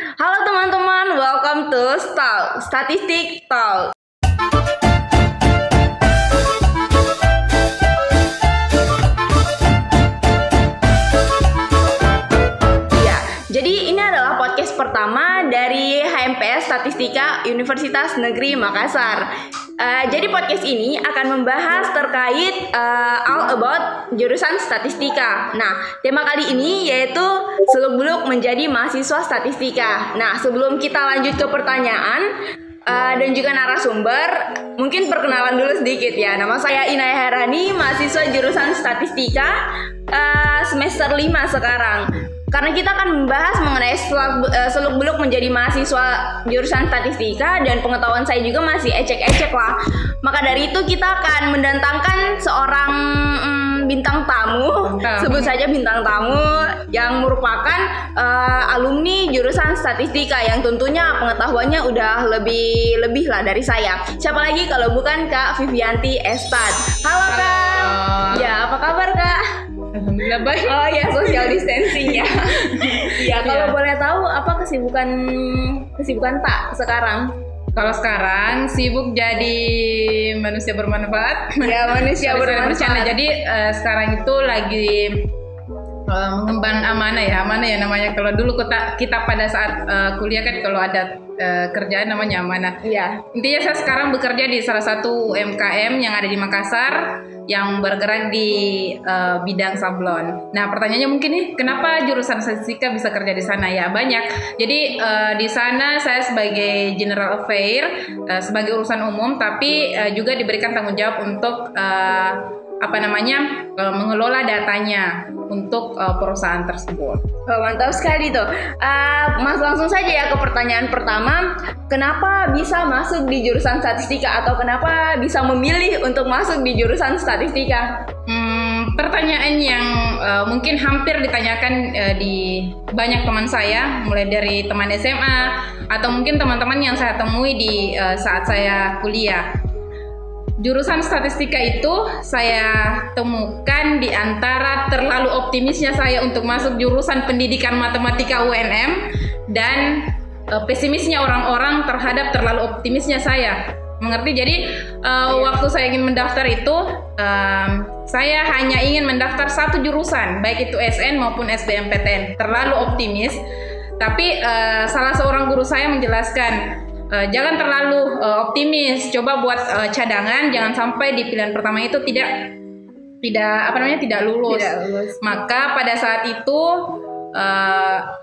Halo teman-teman, welcome to Statistik Talk. Ya, jadi ini adalah podcast pertama dari HMPS Statistika Universitas Negeri Makassar. Jadi podcast ini akan membahas terkait all about jurusan statistika. Nah, tema kali ini yaitu seluk-beluk menjadi mahasiswa statistika. Nah, sebelum kita lanjut ke pertanyaan dan juga narasumber, mungkin perkenalan dulu sedikit ya. Nama saya Inaya Herani, mahasiswa jurusan statistika semester 5 sekarang. Karena kita akan membahas mengenai seluk-beluk menjadi mahasiswa jurusan statistika dan pengetahuan saya juga masih ecek-ecek lah. Maka dari itu kita akan mendatangkan seorang bintang tamu, sebut saja bintang tamu yang merupakan alumni jurusan statistika yang tentunya pengetahuannya udah lebih lah dari saya. Siapa lagi kalau bukan Kak Vivianti Estad. Halo Kak. Ya, apa kabar Kak? Alhamdulillah baik. Oh ya, social distancing ya. Iya, kalau boleh tahu apa kesibukan tak sekarang? Kalau sekarang sibuk jadi manusia bermanfaat. Ya, manusia bermanfaat. Jadi sekarang itu lagi mengemban amanah ya namanya. Kalau dulu kita pada saat kuliah kan kalau ada kerjaan namanya amanah. Iya. Intinya saya sekarang bekerja di salah satu UMKM yang ada di Makassar yang bergerak di bidang sablon. Nah, pertanyaannya mungkin nih, kenapa jurusan statistika bisa kerja di sana? Ya, banyak. Jadi di sana saya sebagai general affair, sebagai urusan umum, tapi juga diberikan tanggung jawab untuk mengelola datanya untuk perusahaan tersebut. Oh, mantap sekali tuh. Mas langsung saja ya ke pertanyaan pertama. Kenapa bisa masuk di jurusan statistika atau kenapa bisa memilih untuk masuk di jurusan statistika? Pertanyaan yang mungkin hampir ditanyakan di banyak teman saya, mulai dari teman SMA atau mungkin teman-teman yang saya temui di saat saya kuliah. Jurusan statistika itu saya temukan di antara terlalu optimisnya saya untuk masuk jurusan pendidikan matematika UNM dan pesimisnya orang-orang terhadap terlalu optimisnya saya. Mengerti? Jadi waktu saya ingin mendaftar itu saya hanya ingin mendaftar satu jurusan, baik itu SN maupun SBMPTN. Terlalu optimis. Tapi salah seorang guru saya menjelaskan, jangan terlalu optimis, coba buat cadangan, jangan sampai di pilihan pertama itu tidak lulus. Maka pada saat itu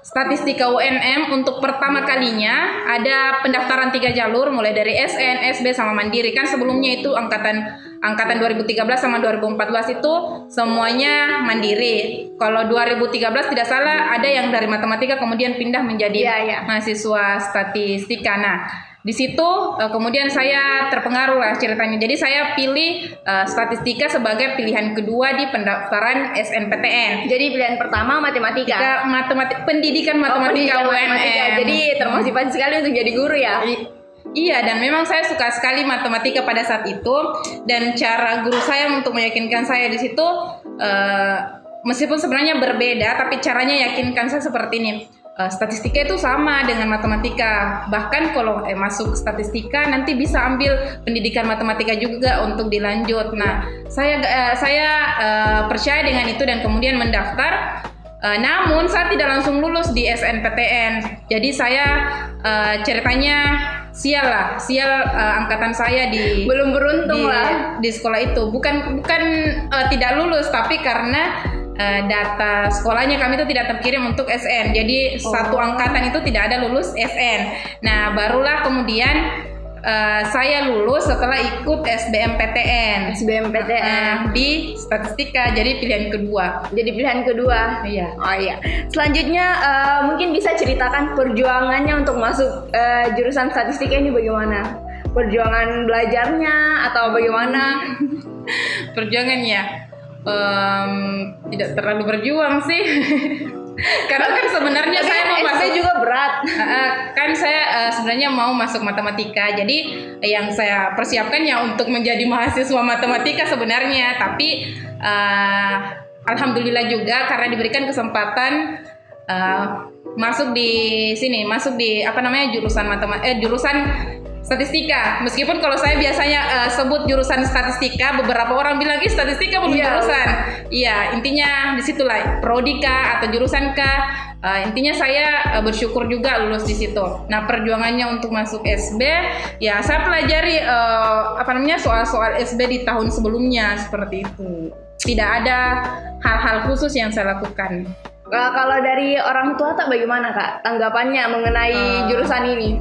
statistika UNM untuk pertama kalinya ada pendaftaran 3 jalur, mulai dari SN, SB sama Mandiri. Kan sebelumnya itu angkatan 2013 sama 2014 itu semuanya Mandiri. Kalau 2013 tidak salah ada yang dari matematika kemudian pindah menjadi mahasiswa statistika. Nah, di situ kemudian saya terpengaruh lah ceritanya. Jadi saya pilih statistika sebagai pilihan kedua di pendaftaran SNPTN. Jadi pilihan pertama matematika. Pendidikan matematika UNM. Jadi termotivasi sekali untuk jadi guru ya. Iya, dan memang saya suka sekali matematika pada saat itu, dan cara guru saya untuk meyakinkan saya di situ meskipun sebenarnya berbeda, tapi caranya yakinkan saya seperti ini. Statistika itu sama dengan matematika. Bahkan kalau masuk statistika nanti bisa ambil pendidikan matematika juga untuk dilanjut. Nah, saya percaya dengan itu dan kemudian mendaftar. Namun saya tidak langsung lulus di SNPTN. Jadi saya ceritanya sial angkatan saya belum beruntung lah di sekolah itu. Bukan tidak lulus, tapi karena data sekolahnya kami itu tidak terkirim untuk SN. Jadi satu angkatan itu tidak ada lulus SN. Nah, barulah kemudian saya lulus setelah ikut SBMPTN di statistika, jadi pilihan kedua. Iya. Oh iya. Selanjutnya mungkin bisa ceritakan perjuangannya untuk masuk jurusan statistika ini bagaimana? Perjuangan belajarnya atau bagaimana? Perjuangannya tidak terlalu berjuang sih. Karena kan sebenarnya saya mau masuk juga berat. Kan saya sebenarnya mau masuk matematika. Jadi yang saya persiapkan ya untuk menjadi mahasiswa matematika sebenarnya. Tapi alhamdulillah juga karena diberikan kesempatan masuk di sini, masuk di apa namanya jurusan statistika. Meskipun kalau saya biasanya sebut jurusan statistika, beberapa orang bilang statistika belum jurusan. Iya, intinya disitulah prodi kah atau jurusan kah. Intinya saya bersyukur juga lulus di situ. Nah, perjuangannya untuk masuk SB, ya saya pelajari soal-soal SB di tahun sebelumnya seperti itu. Tidak ada hal-hal khusus yang saya lakukan. Kalau dari orang tua tak bagaimana Kak tanggapannya mengenai jurusan ini?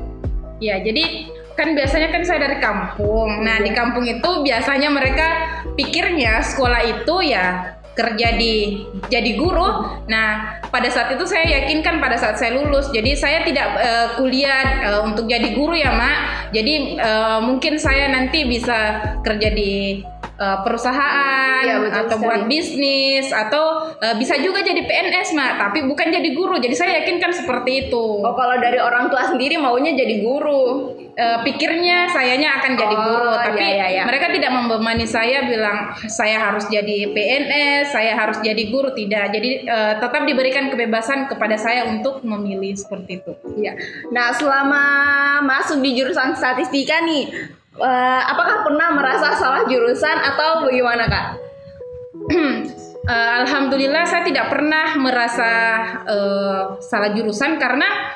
Ya, jadi kan biasanya kan saya dari kampung. Nah, di kampung itu biasanya mereka pikirnya sekolah itu ya kerja jadi guru. Nah, pada saat itu saya yakinkan pada saat saya lulus, jadi saya tidak kuliah untuk jadi guru ya Mak. Jadi mungkin saya nanti bisa kerja di perusahaan atau buat bisnis atau bisa juga jadi PNS Mak, tapi bukan jadi guru. Jadi saya yakinkan seperti itu. Oh, kalau dari orang tua sendiri maunya jadi guru. Pikirnya sayanya akan jadi guru, tapi mereka tidak membebani saya bilang saya harus jadi PNS, saya harus jadi guru, tidak. Jadi tetap diberikan kebebasan kepada saya untuk memilih seperti itu. Iya. Nah, selama masuk di jurusan statistika nih, apakah pernah merasa salah jurusan atau bagaimana Kak? Alhamdulillah saya tidak pernah merasa salah jurusan karena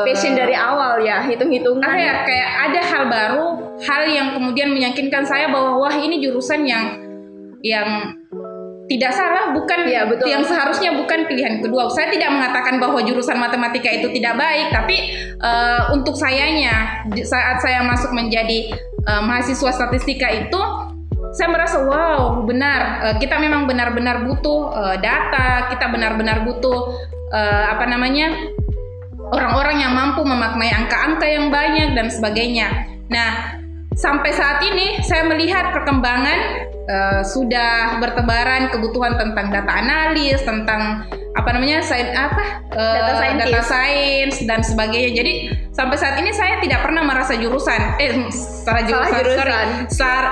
passion dari awal ya, hitung-hitungan kayak ada hal baru, hal yang kemudian meyakinkan saya bahwa wah ini jurusan yang tidak salah, bukan yang seharusnya bukan pilihan kedua. Saya tidak mengatakan bahwa jurusan matematika itu tidak baik, tapi untuk sayanya saat saya masuk menjadi mahasiswa statistika itu saya merasa wow benar, kita memang benar-benar butuh data, kita benar-benar butuh orang-orang yang mampu memaknai angka-angka yang banyak dan sebagainya. Nah, sampai saat ini saya melihat perkembangan sudah bertebaran kebutuhan tentang data analis, tentang data science dan sebagainya. Jadi sampai saat ini saya tidak pernah merasa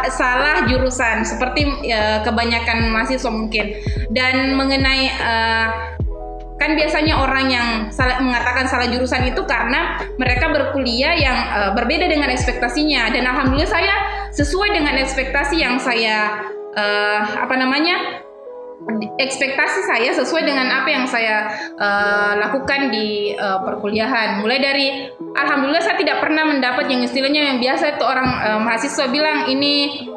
salah jurusan seperti kebanyakan mahasiswa mungkin. Dan mengenai kan biasanya orang yang mengatakan salah jurusan itu karena mereka berkuliah yang berbeda dengan ekspektasinya, dan alhamdulillah saya sesuai dengan ekspektasi yang saya ekspektasi saya sesuai dengan apa yang saya lakukan di perkuliahan. Mulai dari alhamdulillah saya tidak pernah mendapat yang istilahnya yang biasa itu orang mahasiswa bilang ini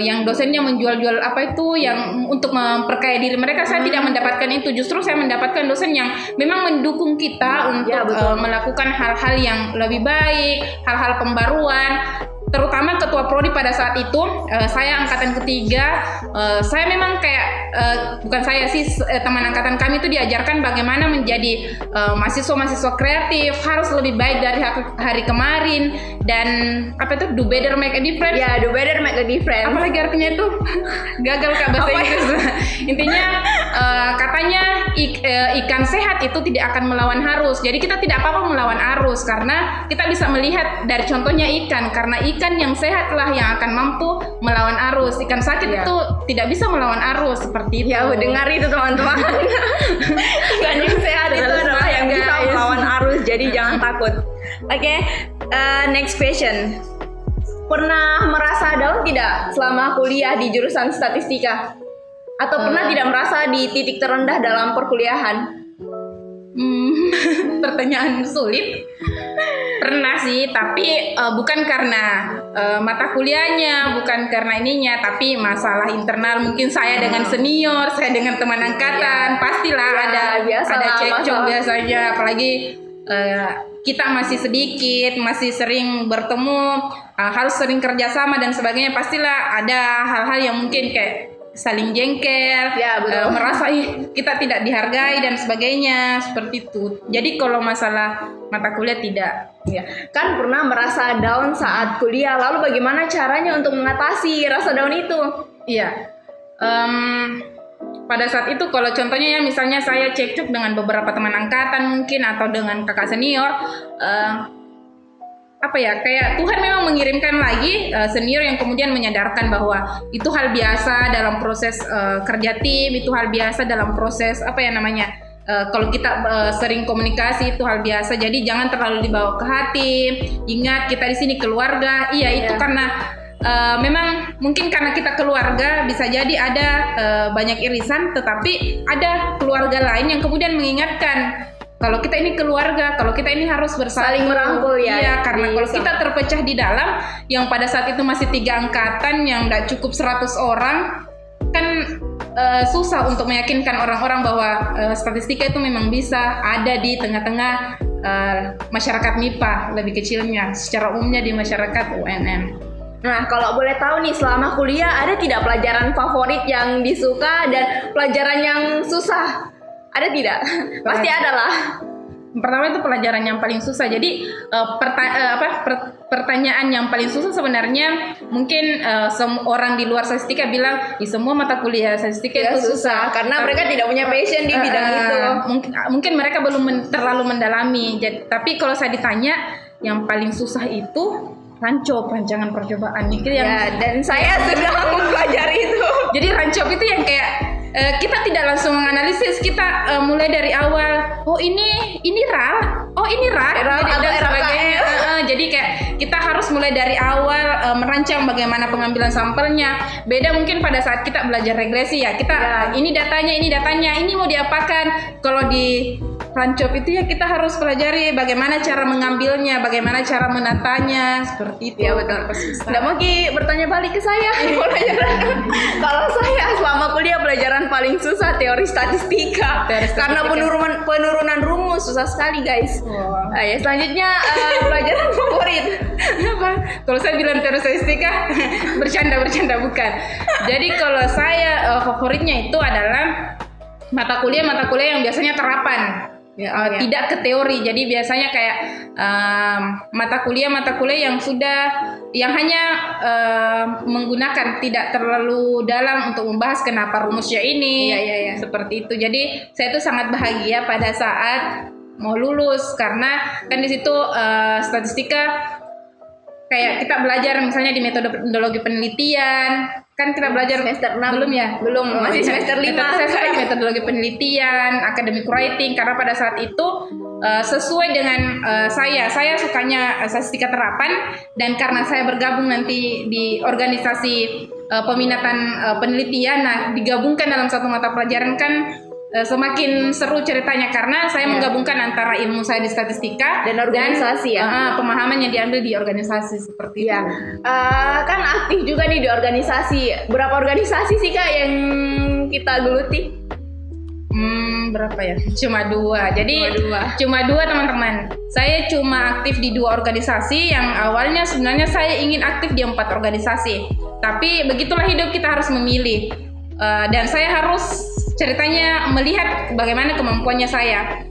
yang dosennya menjual-jual yang untuk memperkaya diri mereka. Saya tidak mendapatkan itu. Justru saya mendapatkan dosen yang memang mendukung kita untuk melakukan hal-hal yang lebih baik, hal-hal pembaruan. Terutama ketua prodi pada saat itu, saya angkatan ketiga, saya memang bukan saya sih, teman angkatan kami itu diajarkan bagaimana menjadi mahasiswa-mahasiswa kreatif, harus lebih baik dari hari kemarin, dan do better make a difference. Ya, do better make a difference. Apalagi artinya itu gagal Kak bahasa Inggris. Intinya katanya ikan sehat itu tidak akan melawan arus. Jadi kita tidak apa-apa melawan arus karena kita bisa melihat dari contohnya ikan, karena ikan yang sehatlah yang akan mampu melawan arus. Ikan sakit itu tidak bisa melawan arus seperti itu. Ya, dengar itu teman-teman. Ikan yang sehat itu adalah yang bisa melawan arus. Jadi jangan takut. Oke, next question. Pernah merasa down tidak selama kuliah di jurusan statistika? Atau pernah tidak merasa di titik terendah dalam perkuliahan? Pertanyaan sulit. Pernah sih, tapi bukan karena mata kuliahnya, bukan karena ininya, tapi masalah internal. Mungkin saya dengan senior, saya dengan teman angkatan, pastilah ada cekcok biasanya. Apalagi kita masih sedikit, masih sering bertemu, harus sering kerjasama dan sebagainya. Pastilah ada hal-hal yang mungkin kayak saling jengkel, merasa kita tidak dihargai dan sebagainya, seperti itu. Jadi kalau masalah mata kuliah tidak. Ya, kan pernah merasa down saat kuliah. Lalu bagaimana caranya untuk mengatasi rasa down itu? Iya. Pada saat itu kalau contohnya ya misalnya saya cekcok dengan beberapa teman angkatan mungkin atau dengan kakak senior, apa ya, kayak Tuhan memang mengirimkan lagi senior yang kemudian menyadarkan bahwa itu hal biasa dalam proses kerja tim, itu hal biasa dalam proses apa ya namanya, kalau kita sering komunikasi itu hal biasa. Jadi jangan terlalu dibawa ke hati. Ingat kita di sini keluarga. Iya, itu karena memang mungkin karena kita keluarga bisa jadi ada banyak irisan, tetapi ada keluarga lain yang kemudian mengingatkan kalau kita ini keluarga, kalau kita ini harus bersatu, saling merangkul ya. Iya, karena kalau kita terpecah di dalam yang pada saat itu masih 3 angkatan yang nggak cukup 100 orang, kan susah untuk meyakinkan orang-orang bahwa statistika itu memang bisa ada di tengah-tengah masyarakat MIPA lebih kecilnya, secara umumnya di masyarakat UNM. Nah, kalau boleh tahu nih, selama kuliah ada tidak pelajaran favorit yang disuka dan pelajaran yang susah? Ada tidak? Pasti ada lah. Pertama itu pelajaran yang paling susah. Jadi pertanyaan yang paling susah sebenarnya mungkin orang di luar statistika bilang semua mata kuliah statistika ya, itu susah karena mereka tidak punya passion di bidang itu. Mungkin mereka belum terlalu mendalami. Tapi kalau saya ditanya yang paling susah itu rancangan percobaan itu yang dan saya sudah mempelajari itu. Jadi rancop itu yang kayak kita tidak langsung menganalisis, kita mulai dari awal. Oh ini RAL, oh ini RAL dan sebagainya. Jadi kayak kita harus mulai dari awal merancang bagaimana pengambilan sampelnya. Beda mungkin pada saat kita belajar regresi ya. Kita ini datanya, ini mau diapakan. Kalau di rancop itu ya kita harus pelajari bagaimana cara mengambilnya, bagaimana cara menatanya, seperti itu. Ya betul. Nggak mau bertanya balik ke saya. Kalau saya selama kuliah pelajaran paling susah teori statistika. Karena penurunan rumus susah sekali guys. Wow. Ya, selanjutnya pelajaran favorit. Kalau saya bilang teori statistika bercanda bukan. Jadi kalau saya favoritnya itu adalah mata kuliah yang biasanya terapan. Tidak ke teori. Jadi biasanya kayak mata kuliah yang hanya menggunakan, tidak terlalu dalam untuk membahas kenapa rumusnya ini. Seperti itu. Jadi saya tuh sangat bahagia pada saat mau lulus karena kan di situ statistika kayak kita belajar misalnya di metodologi penelitian. Kan kita belajar semester 6 belum ya? Belum, masih semester 5. Saya suka metodologi penelitian, academic writing karena pada saat itu sesuai dengan saya sukanya statistika terapan, dan karena saya bergabung nanti di organisasi peminatan penelitian, nah digabungkan dalam satu mata pelajaran kan semakin seru ceritanya karena saya menggabungkan antara ilmu saya di statistika dan organisasi pemahaman yang diambil di organisasi seperti itu. Kan aktif juga nih di organisasi. Berapa organisasi sih Kak yang kita geluti? Berapa ya? Cuma 2. Jadi cuma 2 teman-teman. Saya cuma aktif di 2 organisasi yang awalnya sebenarnya saya ingin aktif di 4 organisasi. Tapi begitulah hidup, kita harus memilih. Dan saya harus ceritanya melihat bagaimana kemampuannya saya.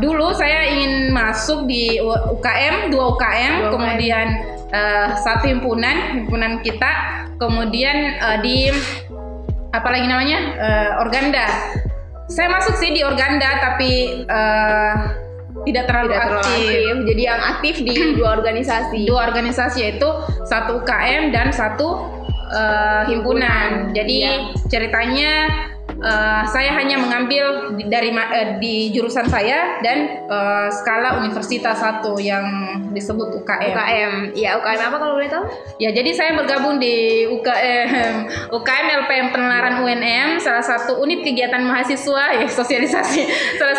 Dulu saya ingin masuk di UKM, 2 UKM, kemudian 1 himpunan kita, kemudian di apa lagi namanya, Organda. Saya masuk sih di Organda tapi tidak terlalu aktif. Jadi yang aktif di 2 organisasi. 2 organisasi yaitu 1 UKM dan 1 himpunan. Jadi ceritanya saya hanya mengambil di jurusan saya dan skala universitas 1 yang disebut UKM. Ya, UKM apa kalau boleh tahu? Ya, jadi saya bergabung di UKM LPM Penelaran UNM, salah satu unit kegiatan mahasiswa sosialisasi. Salah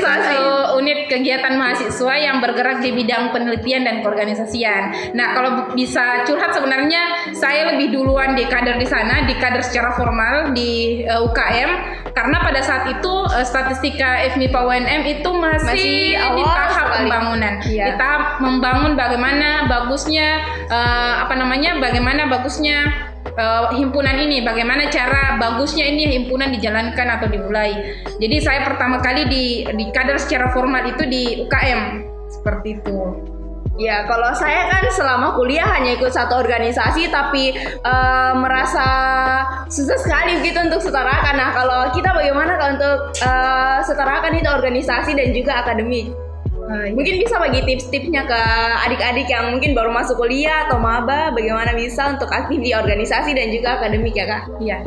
satu unit kegiatan mahasiswa yang bergerak di bidang penelitian dan keorganisasian. Nah, kalau bisa curhat sebenarnya saya lebih duluan di kader di sana, di kader secara formal di UKM. Karena pada saat itu statistika FMIPA UNM itu masih di tahap pembangunan. Di tahap membangun bagaimana bagusnya himpunan ini, bagaimana cara bagusnya ini himpunan dijalankan atau dimulai. Jadi saya pertama kali di kader secara formal itu di UKM seperti itu. Ya, kalau saya kan selama kuliah hanya ikut 1 organisasi tapi merasa susah sekali gitu untuk setarakan. Nah, kalau kita bagaimana kalau untuk setarakan itu organisasi dan juga akademik? Iya. Mungkin bisa bagi tips-tipsnya ke adik-adik yang mungkin baru masuk kuliah atau maba, bagaimana bisa untuk aktif di organisasi dan juga akademik ya Kak? Iya.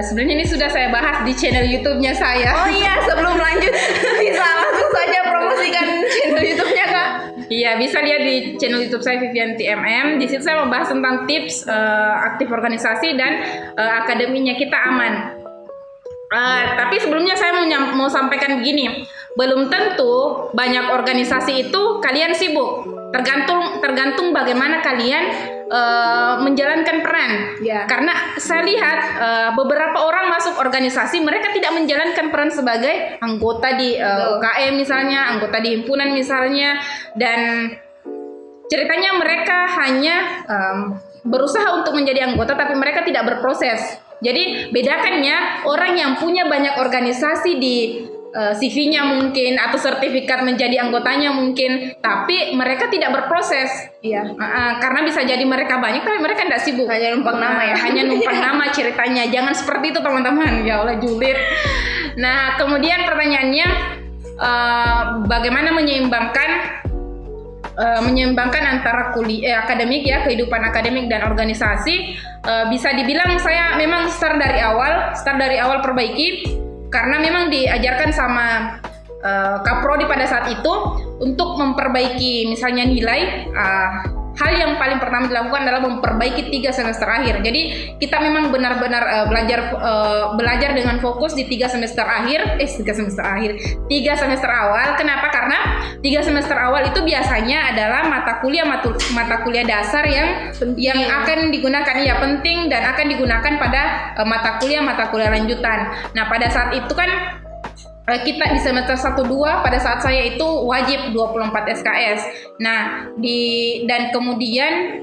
Sebenarnya ini sudah saya bahas di channel YouTube-nya saya. Oh iya, sebelum lanjut bisa langsung saja promosikan channel YouTube-nya Kak. Iya, bisa lihat di channel YouTube saya Vivianti MM. Di situ saya membahas tentang tips aktif organisasi dan akademinya kita aman. Tapi sebelumnya saya mau sampaikan begini, belum tentu banyak organisasi itu kalian sibuk. Tergantung bagaimana kalian menjalankan peran. Ya. Karena saya lihat beberapa orang masuk organisasi mereka tidak menjalankan peran sebagai anggota di UKM misalnya, anggota di himpunan misalnya, dan ceritanya mereka hanya berusaha untuk menjadi anggota tapi mereka tidak berproses. Jadi bedakannya orang yang punya banyak organisasi di CV-nya mungkin atau sertifikat menjadi anggotanya mungkin, tapi mereka tidak berproses. Iya. Karena bisa jadi mereka banyak tapi mereka tidak sibuk. Hanya numpang nama ya. Hanya numpang nama ceritanya. Jangan seperti itu teman-teman. Ya Allah julid. Nah kemudian pertanyaannya bagaimana menyeimbangkan antara akademik ya, kehidupan akademik dan organisasi. Bisa dibilang saya memang start dari awal perbaiki, karena memang diajarkan sama Kaprodi pada saat itu untuk memperbaiki misalnya nilai. Hal yang paling pertama dilakukan adalah memperbaiki 3 semester akhir. Jadi kita memang benar-benar belajar dengan fokus di 3 semester awal. Kenapa? Karena 3 semester awal itu biasanya adalah mata kuliah dasar yang akan digunakan, ya penting dan akan digunakan pada mata kuliah lanjutan. Nah pada saat itu kan kita di semester 1-2 pada saat saya itu wajib 24 SKS. Nah, dan kemudian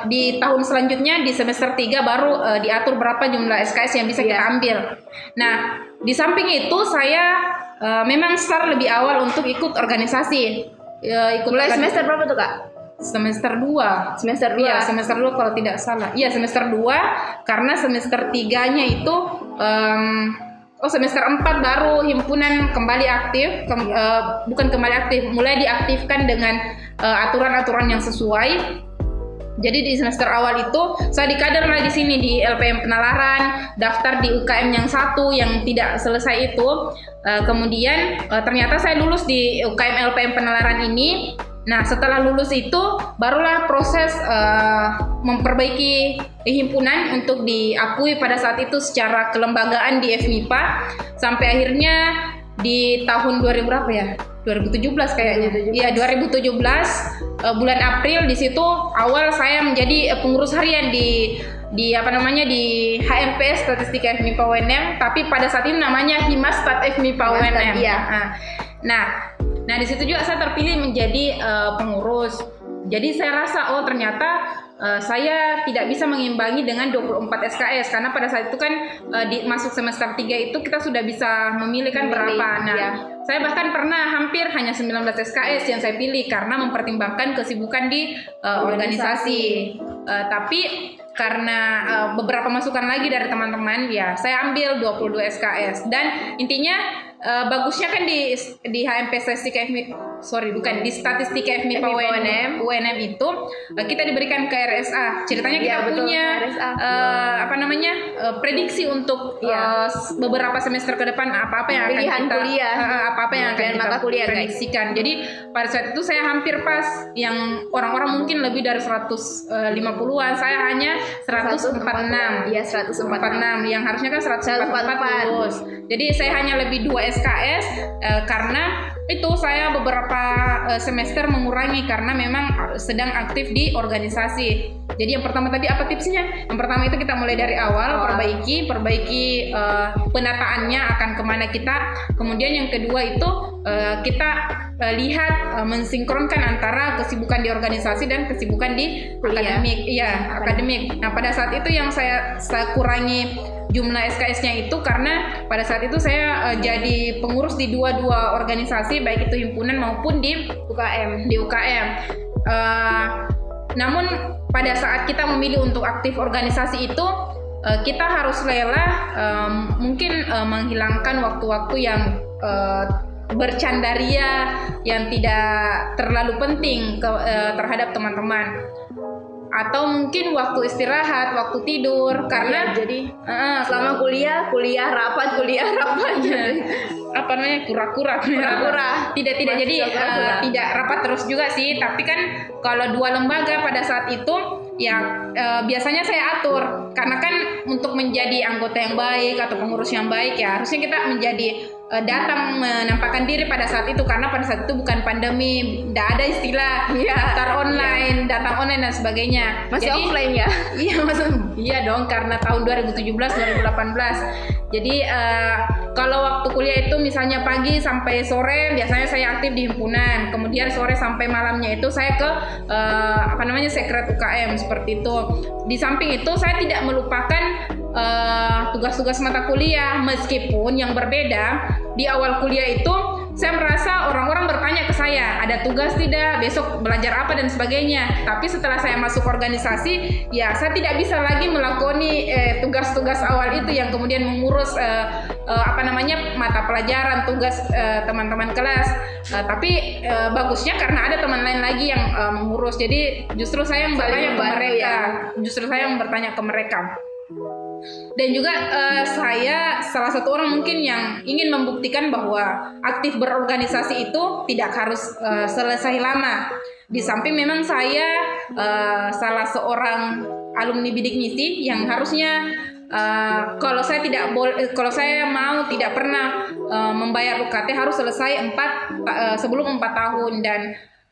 di tahun selanjutnya di semester 3 baru diatur berapa jumlah SKS yang bisa kita ambil. Nah, di samping itu saya memang start lebih awal untuk ikut organisasi. Mulai semester berapa tuh Kak? Semester 2. Semester 2. Iya, semester 2 kalau tidak salah. Iya, semester 2 karena semester 3-nya itu semester 4 baru himpunan kembali aktif, bukan kembali aktif, mulai diaktifkan dengan aturan-aturan yang sesuai. Jadi di semester awal itu saya dikader lah di sini di LPM Penalaran, daftar di UKM yang 1 yang tidak selesai itu. Kemudian ternyata saya lulus di UKM LPM Penalaran ini. Nah setelah lulus itu barulah proses memperbaiki himpunan untuk diakui pada saat itu secara kelembagaan di FMIPA, sampai akhirnya di tahun 2000 berapa ya? 2017 kayaknya. Iya 2017 bulan April, di situ awal saya menjadi pengurus harian di HMPS Statistika FMIPA UNM, tapi pada saat ini namanya Himastat FMIPA UNM. Iya. Nah di situ juga saya terpilih menjadi pengurus. Jadi saya rasa ternyata saya tidak bisa mengimbangi dengan 24 SKS, karena pada saat itu kan masuk semester 3 itu kita sudah bisa memilih kan berapa. Nah, saya bahkan pernah hampir hanya 19 SKS yang saya pilih karena mempertimbangkan kesibukan di organisasi. Tapi karena beberapa masukan lagi dari teman-teman, ya saya ambil 22 SKS. Dan intinya bagusnya kan di HMP Statistika di Statistika FMIPA UNM itu kita diberikan ke RSA. Ceritanya kita punya prediksi untuk beberapa semester ke depan apa yang akan kita prediksikan. Jadi pada saat itu saya hampir pas, yang orang-orang mungkin lebih dari 150-an, saya hanya 146. Iya, 146. Yang harusnya kan 144 lulus. Jadi saya hanya lebih 2 SKS karena itu saya beberapa semester mengurangi karena memang sedang aktif di organisasi. Jadi yang pertama tadi apa tipsnya? Yang pertama itu kita mulai dari awal, perbaiki penataannya akan kemana kita. Kemudian yang kedua itu kita lihat mensinkronkan antara kesibukan di organisasi dan kesibukan di akademik. Iya, akademik. Nah pada saat itu yang saya kurangi jumlah SKS-nya itu karena pada saat itu saya jadi pengurus di dua organisasi, baik itu himpunan maupun di UKM. Namun pada saat kita memilih untuk aktif organisasi itu kita harus rela mungkin menghilangkan waktu-waktu yang bercandaria yang tidak terlalu penting terhadap teman-teman, atau mungkin waktu istirahat, waktu tidur, karena jadi selama kuliah rapat apa namanya kura-kura tidak jadi tidak rapat terus juga sih, tapi kan kalau 2 lembaga pada saat itu ya biasanya saya atur, karena kan untuk menjadi anggota yang baik atau pengurus yang baik ya harusnya kita menjadi datang menampakkan diri pada saat itu, karena pada saat itu bukan pandemi, tidak ada istilah datang online dan sebagainya. Masih offline ya? Iya dong, karena tahun 2017-2018. Jadi kalau waktu kuliah itu misalnya pagi sampai sore biasanya saya aktif di himpunan, kemudian sore sampai malamnya itu saya ke sekret UKM seperti itu. Di samping itu saya tidak melupakan tugas-tugas mata kuliah, meskipun yang berbeda. Di awal kuliah itu saya merasa orang-orang bertanya ke saya, ada tugas tidak, besok belajar apa dan sebagainya. Tapi setelah saya masuk organisasi, ya saya tidak bisa lagi melakoni tugas-tugas awal itu yang kemudian mengurus mata pelajaran, tugas teman-teman kelas. Tapi bagusnya karena ada teman lain lagi yang mengurus. Jadi justru saya bertanya ke mereka. Dan juga saya salah satu orang mungkin yang ingin membuktikan bahwa aktif berorganisasi itu tidak harus selesai lama. Di samping memang saya salah seorang alumni bidik misi yang harusnya kalau saya tidak pernah membayar UKT harus selesai sebelum 4 tahun, dan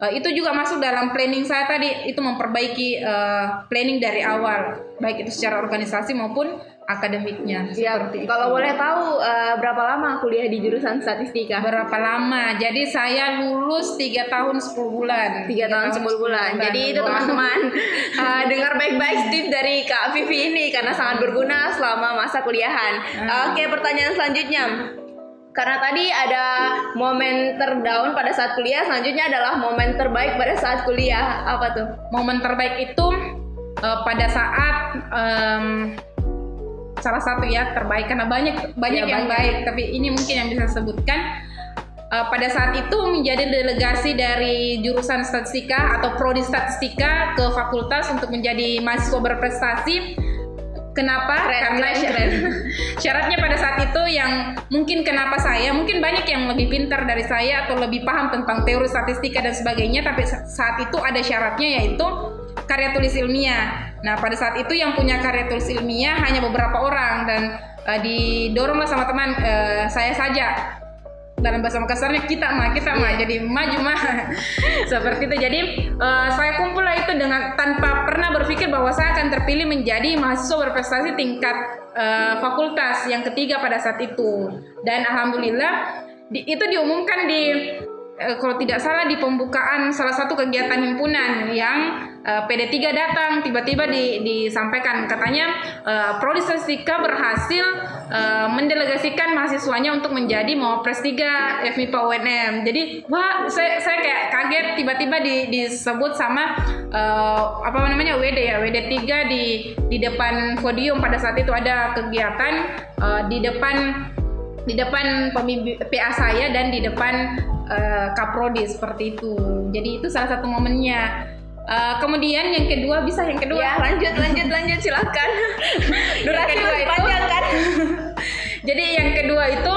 itu juga masuk dalam planning saya tadi, itu memperbaiki planning dari awal, baik itu secara organisasi maupun akademiknya. Kalau boleh tahu berapa lama kuliah di jurusan statistika? Berapa lama? Jadi saya lulus 3 tahun 10 bulan. 3 tahun 10 bulan. Jadi itu teman-teman dengar baik-baik tips dari Kak Vivi ini karena sangat berguna selama masa kuliahan. Oke, pertanyaan selanjutnya. Karena tadi ada momen terdown pada saat kuliah, selanjutnya adalah momen terbaik pada saat kuliah. Apa tuh? Momen terbaik itu pada saat salah satu ya terbaik, karena banyak yang baik, tapi ini mungkin yang bisa sebutkan. Pada saat itu menjadi delegasi dari jurusan statistika atau prodi statistika ke fakultas untuk menjadi mahasiswa berprestasi. Kenapa? Karena syaratnya pada saat itu yang mungkin mungkin banyak yang lebih pintar dari saya atau lebih paham tentang teori statistika dan sebagainya, tapi saat itu ada syaratnya yaitu karya tulis ilmiah. Nah, pada saat itu yang punya karya tulis ilmiah hanya beberapa orang, dan didoronglah sama teman saya saja. Dalam bahasa Makassarnya kita mah jadi maju mah seperti itu. Jadi saya kumpul lah itu dengan tanpa pernah berpikir bahwa saya akan terpilih menjadi mahasiswa berprestasi tingkat fakultas yang ketiga pada saat itu. Dan alhamdulillah itu diumumkan kalau tidak salah di pembukaan salah satu kegiatan himpunan yang PD3 datang, tiba-tiba disampaikan katanya Prodi Statistika berhasil mendelegasikan mahasiswanya untuk menjadi Mawapres 3 FMIPA UNM. Jadi wah, saya kayak kaget tiba-tiba disebut sama WD 3 di depan podium. Pada saat itu ada kegiatan di depan pembimbing PA saya dan di depan Kaprodi seperti itu. Jadi itu salah satu momennya. Kemudian yang kedua ya, lanjut silakan. Durasi masih panjang kan. Jadi yang kedua itu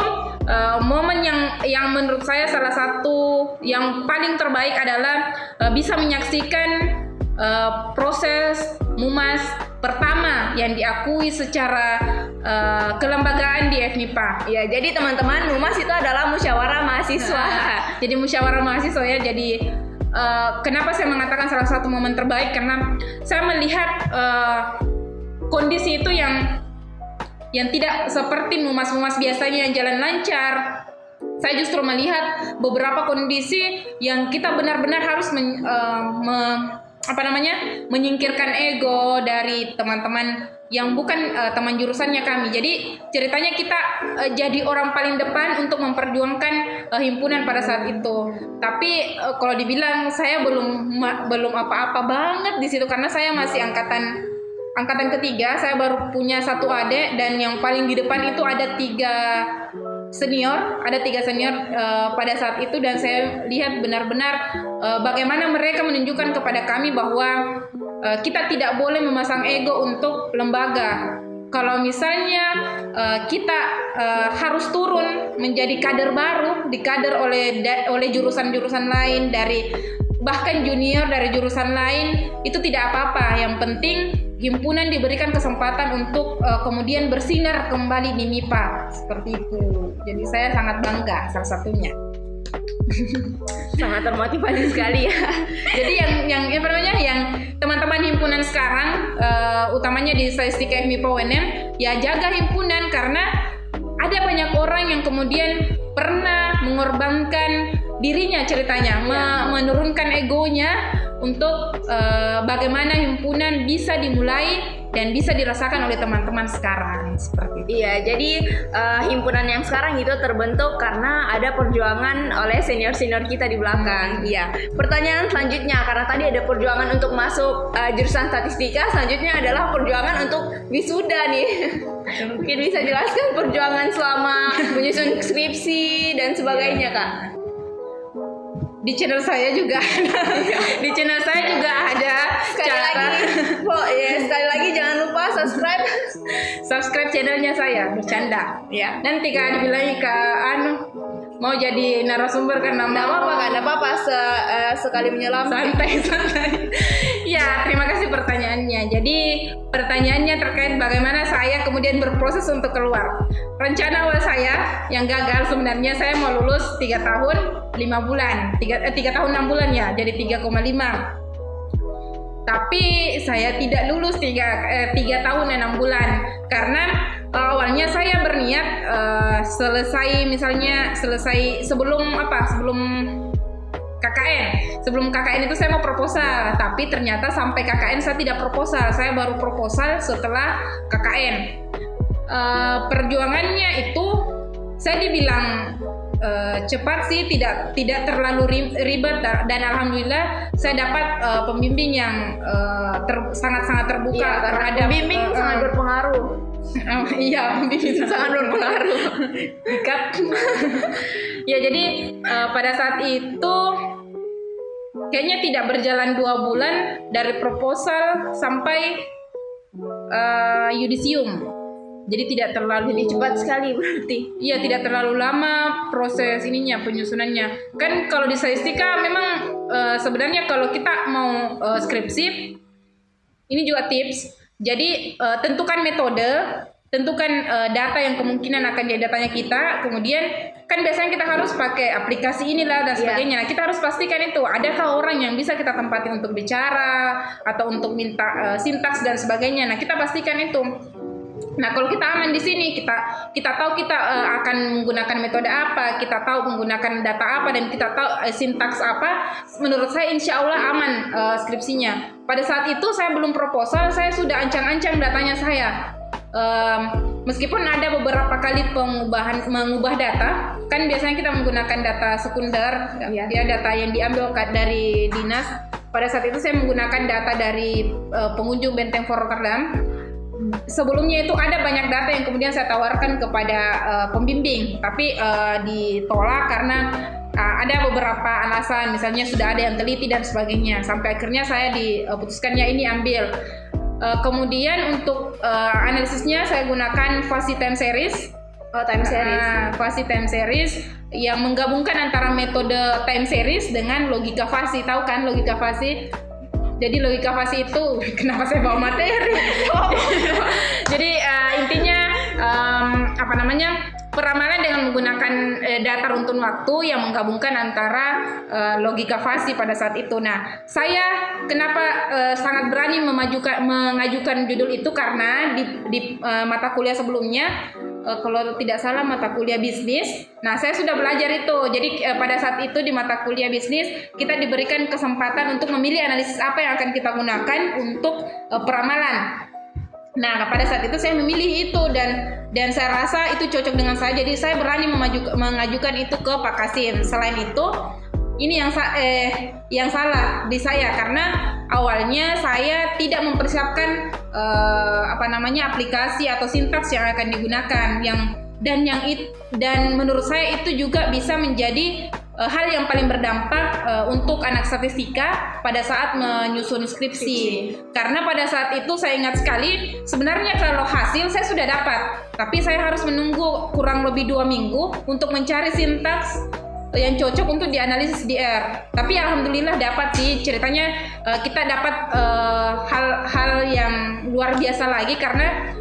momen yang menurut saya salah satu yang paling terbaik adalah bisa menyaksikan proses MUMAS pertama yang diakui secara kelembagaan di FMIPA. Ya, jadi teman-teman, MUMAS itu adalah musyawarah mahasiswa. Jadi musyawarah mahasiswa ya. Jadi kenapa saya mengatakan salah satu momen terbaik, karena saya melihat kondisi itu yang tidak seperti MUMAS biasanya yang jalan lancar. Saya justru melihat beberapa kondisi yang kita benar-benar harus menyingkirkan ego dari teman-teman yang bukan teman jurusannya kami. Jadi ceritanya kita jadi orang paling depan untuk memperjuangkan himpunan pada saat itu. Tapi kalau dibilang saya belum apa-apa banget di situ, karena saya masih angkatan ketiga. Saya baru punya 1 adik, dan yang paling di depan itu ada senior, ada 3 senior pada saat itu, dan saya lihat benar-benar bagaimana mereka menunjukkan kepada kami bahwa kita tidak boleh memasang ego untuk lembaga. Kalau misalnya kita harus turun menjadi kader baru, dikader oleh jurusan-jurusan lain, dari bahkan junior dari jurusan lain, itu tidak apa-apa. Yang penting himpunan diberikan kesempatan untuk kemudian bersinar kembali di MIPA, seperti itu. Jadi saya sangat bangga salah satunya. Sangat termotivasi sekali ya. Jadi yang teman-teman himpunan sekarang, utamanya di statistika MIPA UNM, ya jaga himpunan, karena ada banyak orang yang kemudian pernah mengorbankan dirinya ceritanya, menurunkan egonya untuk bagaimana himpunan bisa dimulai dan bisa dirasakan oleh teman-teman sekarang, seperti itu. Iya, jadi himpunan yang sekarang itu terbentuk karena ada perjuangan oleh senior-senior kita di belakang. Iya. Pertanyaan selanjutnya, karena tadi ada perjuangan untuk masuk jurusan statistika, selanjutnya adalah perjuangan untuk wisuda nih. Mungkin bisa jelaskan perjuangan selama menyusun skripsi dan sebagainya, Kak? Di channel saya juga di channel saya juga ada sekali lagi jangan lupa subscribe channelnya saya, bercanda ya. Nanti Kak dibilang mau jadi narasumber karena nggak apa-apa sekali menyelam. Santai ya. Terima kasih pertanyaannya. Jadi pertanyaannya terkait bagaimana saya kemudian berproses untuk keluar. Rencana awal saya yang gagal sebenarnya, saya mau lulus 3 tahun 5 bulan 3 tahun 6 bulan ya, jadi 3,5. Tapi saya tidak lulus 3 tahun 6 bulan karena awalnya saya berniat selesai sebelum KKN. Sebelum KKN itu saya mau proposal, tapi ternyata sampai KKN saya tidak proposal. Saya baru proposal setelah KKN. Perjuangannya itu saya dibilang cepat sih, tidak terlalu ribet, dan alhamdulillah saya dapat pembimbing yang sangat terbuka terhadap pembimbing sangat berpengaruh. Iya, pembimbing sangat berpengaruh. Ya, jadi pada saat itu kayaknya tidak berjalan 2 bulan dari proposal sampai yudisium. Jadi tidak terlalu cepat sekali berarti. Iya, tidak terlalu lama proses penyusunannya. Kan kalau di statistika memang sebenarnya kalau kita mau skripsi, ini juga tips. Jadi tentukan metode, tentukan data yang kemungkinan akan jadi datanya kita. Kemudian kan biasanya kita harus pakai aplikasi inilah dan sebagainya. Nah, kita harus pastikan itu adakah orang yang bisa kita tempatin untuk bicara atau untuk minta sintaks dan sebagainya. Nah, kita pastikan itu. Nah, kalau kita aman di sini, kita tahu kita akan menggunakan metode apa, kita tahu menggunakan data apa, dan kita tahu sintaks apa. Menurut saya insya Allah aman skripsinya. Pada saat itu saya belum proposal, saya sudah ancang-ancang datanya saya. Meskipun ada beberapa kali mengubah data, kan biasanya kita menggunakan data sekunder, ya data yang diambil dari dinas. Pada saat itu saya menggunakan data dari pengunjung Benteng Fort Rotterdam. Sebelumnya itu ada banyak data yang kemudian saya tawarkan kepada pembimbing, tapi ditolak karena ada beberapa alasan, misalnya sudah ada yang teliti dan sebagainya. Sampai akhirnya saya diputuskannya ini ambil. Kemudian untuk analisisnya saya gunakan Fuzzy Time Series. Fuzzy Time Series yang menggabungkan antara metode time series dengan logika Fuzzy. Tahu kan logika Fuzzy? Jadi logika Fuzzy itu, kenapa saya bawa materi? Jadi intinya peramalan dengan menggunakan data runtun waktu yang menggabungkan antara logika Fuzzy pada saat itu. Nah, saya kenapa sangat berani mengajukan judul itu karena di mata kuliah sebelumnya, kalau tidak salah mata kuliah bisnis. Nah, saya sudah belajar itu. Jadi pada saat itu di mata kuliah bisnis kita diberikan kesempatan untuk memilih analisis apa yang akan kita gunakan untuk peramalan. Nah, pada saat itu saya memilih itu dan saya rasa itu cocok dengan saya. Jadi saya berani mengajukan itu ke Pak Kasim. Selain itu, ini yang salah di saya karena awalnya saya tidak mempersiapkan aplikasi atau sintaks yang akan digunakan. dan menurut saya itu juga bisa menjadi hal yang paling berdampak untuk anak statistika pada saat menyusun skripsi. Karena pada saat itu saya ingat sekali, sebenarnya kalau hasil saya sudah dapat, tapi saya harus menunggu kurang lebih 2 minggu untuk mencari sintaks yang cocok untuk dianalisis di R. Tapi alhamdulillah dapat sih, ceritanya kita dapat hal yang luar biasa lagi karena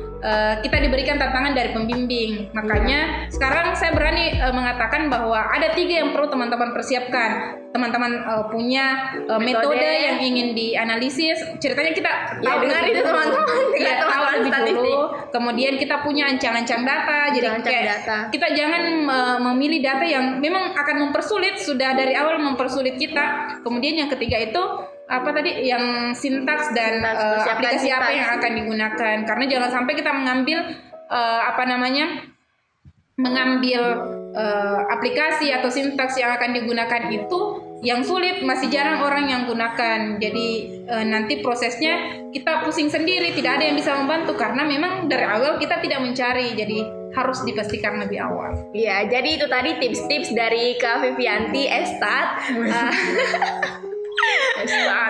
kita diberikan tantangan dari pembimbing. Makanya sekarang saya berani mengatakan bahwa ada 3 yang perlu teman-teman persiapkan. Teman-teman punya metode yang ingin dianalisis. Ceritanya kita tahu dengar itu teman-teman. Tahu lebih dulu. Kemudian kita punya ancang-ancang data. Jadi kita jangan memilih data yang memang akan mempersulit, sudah dari awal mempersulit kita. Kemudian yang ketiga itu apa tadi, yang sintaks dan aplikasi apa yang akan digunakan, karena jangan sampai kita mengambil aplikasi atau sintaks yang akan digunakan itu yang sulit, masih jarang orang yang gunakan. Jadi nanti prosesnya kita pusing sendiri, tidak ada yang bisa membantu karena memang dari awal kita tidak mencari. Jadi harus dipastikan lebih awal. Iya, jadi itu tadi tips-tips dari Kak Vivianti Estat.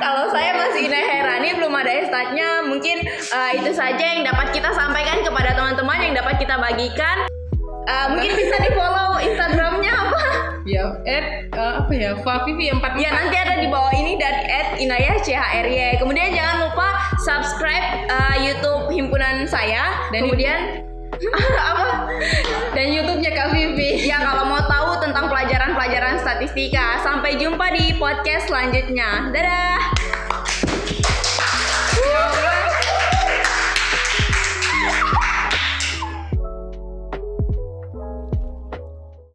Kalau saya masih Ina Herani, belum ada estatnya. Mungkin itu saja yang dapat kita sampaikan kepada teman-teman, yang dapat kita bagikan. Mungkin bisa di follow Instagramnya apa? Ya, @favivi4. Ya, nanti ada di bawah ini dari @inayahchry. Kemudian jangan lupa subscribe YouTube himpunan saya. Dan kemudian apa? Dan YouTube-nya Kak Vivi. Ya, kalau mau tahu tentang pelajaran-pelajaran statistika. Sampai jumpa di podcast selanjutnya. Dadah.